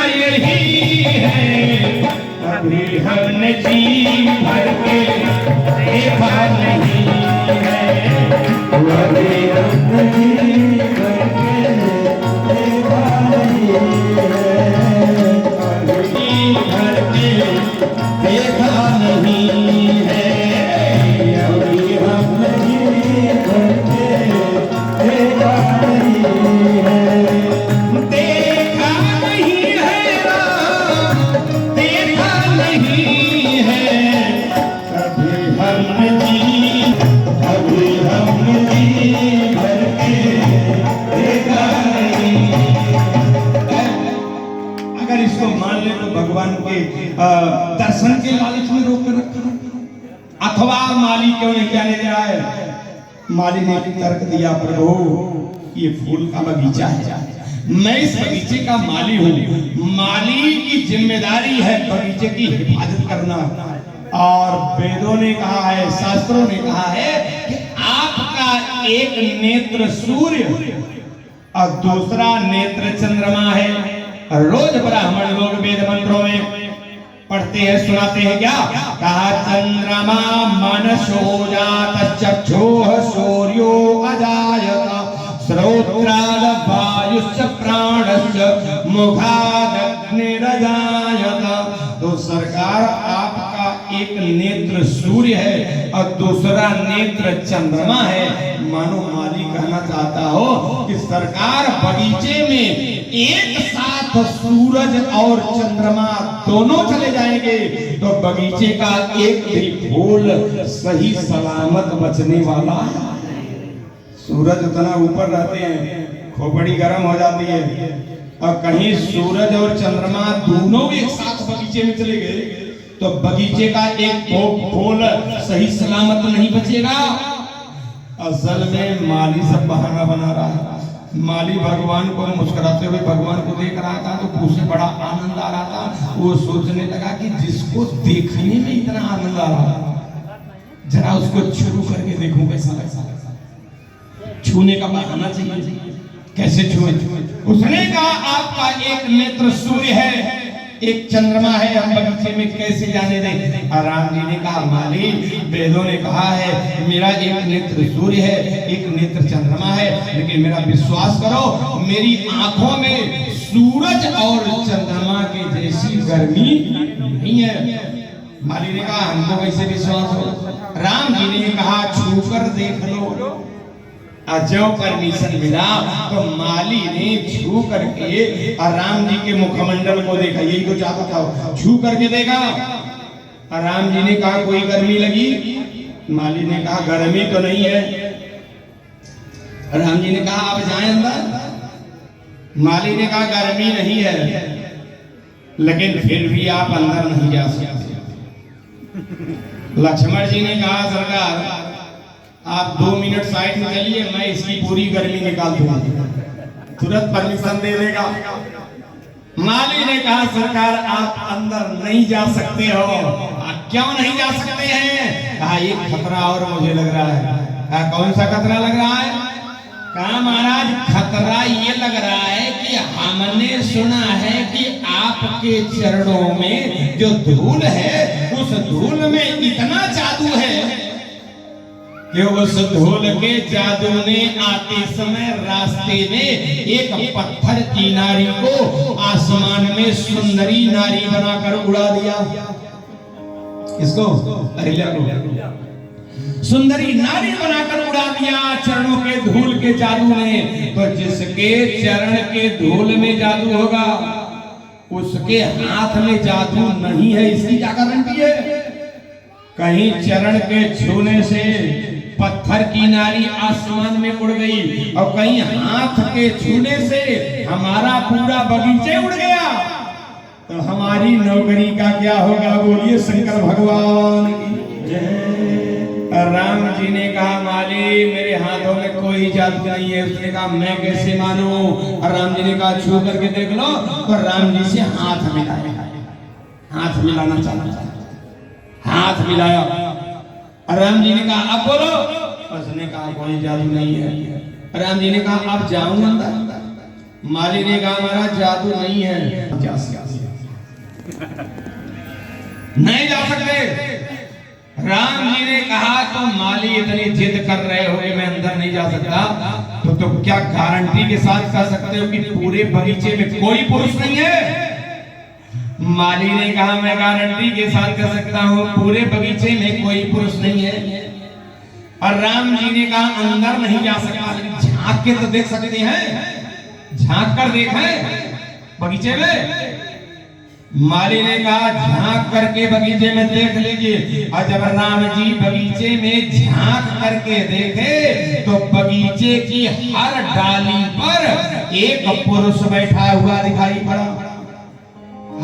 यही है, कभी हमने जी भर के देखा नहीं है, कभी हमने जी भर के देखा नहीं है, कभी भर के देखा नहीं है, कभी हमने जी भर के देखा नहीं है। भगवान के दर्शन के लालच में रोक कर रखा, अथवा माली क्यों नहीं जाने दे रहा है? माली ने तर्क दिया, प्रभु ये फूल का बगीचा है, मैं इस बगीचे का माली हूँ, माली की जिम्मेदारी है बगीचे की हिफाजत करना। और वेदों ने कहा है, शास्त्रों ने कहा है कि आपका एक नेत्र सूर्य और दूसरा नेत्र चंद्रमा है। रोज ब्राह्मण लोग वेद मंत्रों में पढ़ते हैं, सुनाते हैं क्या? कहा चंद्रमा मनसो जात चक्षुः सूर्यो अजायत श्रोत्राद वायुश्च प्राणश्च मुखादग्निरजायत। तो सरकार आपका एक नेत्र सूर्य है और दूसरा नेत्र चंद्रमा है। मानो माली कहना चाहता हो कि सरकार बगीचे में एक साथ सूरज और चंद्रमा दोनों चले जाएंगे तो बगीचे का एक भी फूल सही सलामत बचने वाला। सूरज उतना ऊपर रहते हैं, खोपड़ी गर्म हो जाती है, और कहीं सूरज और चंद्रमा दोनों एक साथ बगीचे में चले गए तो बगीचे का एक फूल सही सलामत नहीं बचेगा। असल में माली सब बहाना बना रहा है। माली भगवान को मुस्कुराते हुए भगवान को देख रहा था तो उसे बड़ा आनंद आ रहा था। वो सोचने लगा कि जिसको देखने में इतना आनंद आ रहा था, जरा उसको छू करके देखूं कैसा लगता है। छूने का बहाना चाहिए, कैसे छुए? उसने कहा आपका एक नेत्र सूर्य है, एक चंद्रमा है, हम बगीचे में कैसे जाने दें? राम जी ने कहा माली, वेदों ने कहा है मेरा एक नेत्र सूर्य है, एक नेत्र चंद्रमा है, लेकिन मेरा विश्वास करो मेरी आंखों में सूरज और चंद्रमा के जैसी गर्मी नहीं है। माली ने कहा हमको कैसे विश्वास हो? राम जी ने कहा छू कर देख लो। जब परमिशन मिला तो माली ने छू करके राम जी के मुखमंडल को देखा, यही तो चाहता था, छू करके देखा। राम जी ने कहा कोई गर्मी लगी? माली ने कहा गर्मी तो नहीं है। राम जी ने कहा आप जाएं अंदर। माली ने कहा गर्मी नहीं है, लेकिन फिर भी आप अंदर नहीं जा सकते। लक्ष्मण जी ने कहा सरकार आप 2 मिनट साइड में चलिए, मैं इसकी पूरी गर्मी निकाल दूंगा। तुरंत परमिशन दे देगा। माली ने कहा सरकार आप अंदर नहीं जा सकते हो। क्यों नहीं जा सकते हैं? कहा एक खतरा और मुझे लग रहा है। कहा कौन सा खतरा लग रहा है? कहा महाराज खतरा ये लग रहा है कि हमने सुना है कि आपके चरणों में जो धूल है उस धूल में इतना जादू है कि उस धूल के जादू ने आते समय रास्ते में एक पत्थर की नारी को आसमान में सुंदरी नारी बनाकर उड़ा दिया। किसको? अहिल्या को सुंदरी नारी बनाकर उड़ा दिया चरणों के धूल के जादू ने। तो जिसके चरण के धूल में जादू होगा उसके हाथ में जादू नहीं है, इसकी क्या गारंटी है? कहीं चरण के छूने से पत्थर की नारी आसमान में उड़ गई और कहीं हाथ के छूने से हमारा पूरा बगीचे उड़ गया, तो हमारी नौकरी का क्या होगा? बोलिए शंकर भगवान की जय। राम जी ने कहा माली मेरे हाथों में कोई जादू नहीं है। उसने कहा मैं कैसे मानूं? और राम जी ने कहा छू करके देख लो। तो राम जी से हाथ मिलाया, हाथ मिलाना चाहता, हाथ मिलाया। राम जी ने कहा अब बोलो। उसने कहा कोई जादू नहीं है। राम जी ने कहा अब जाऊं अंदर? माली ने कहा महाराज जादू नहीं है, नहीं जा सकते। राम जी ने कहा तो माली इतनी जिद कर रहे हो कि मैं अंदर नहीं जा सकता, तो क्या गारंटी के साथ कह सकते हो कि पूरे बगीचे में कोई पुरुष नहीं है? माली ने कहा मैं गारंटी के साथ कह सकता हूँ पूरे बगीचे में कोई पुरुष नहीं है। और राम जी ने कहा अंदर नहीं जा सकता, झांक के तो देख सकते हैं, झांक कर देखें बगीचे में। माली ने कहा झांक करके बगीचे में देख लीजिए। और जब राम जी बगीचे में झांक करके देखे तो बगीचे की हर डाली पर एक पुरुष बैठा हुआ दिखाई पड़ा।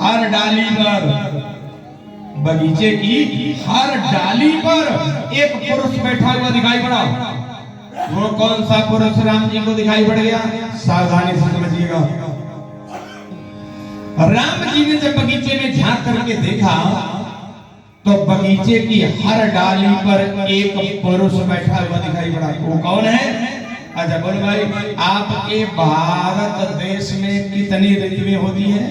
हर डाली पर, बगीचे की हर डाली पर एक पुरुष बैठा हुआ दिखाई पड़ा। वो कौन सा पुरुष राम जी को दिखाई पड़ गया? सावधानी से समझिएगा। राम जी ने जब बगीचे में झांक करके देखा तो बगीचे की हर डाली पर एक पुरुष बैठा हुआ दिखाई पड़ा। वो कौन है? अच्छा बोल भाई, आपके भारत देश में कितनी ऋतुएं होती है?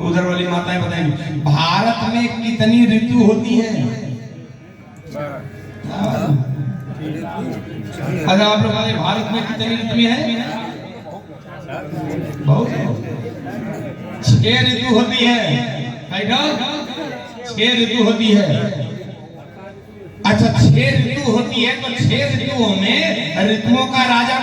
उधर वाली माताएं बताएंगी भारत में कितनी ऋतु होती है? अच्छा आप लोग भारत में कितनी ऋतुएं हैं? बहुत 6 ऋतु होती है। 6 ऋतु होती है। अच्छा 6 ऋतु होती है तो 6 ऋतुओं में ऋतुओं का राजा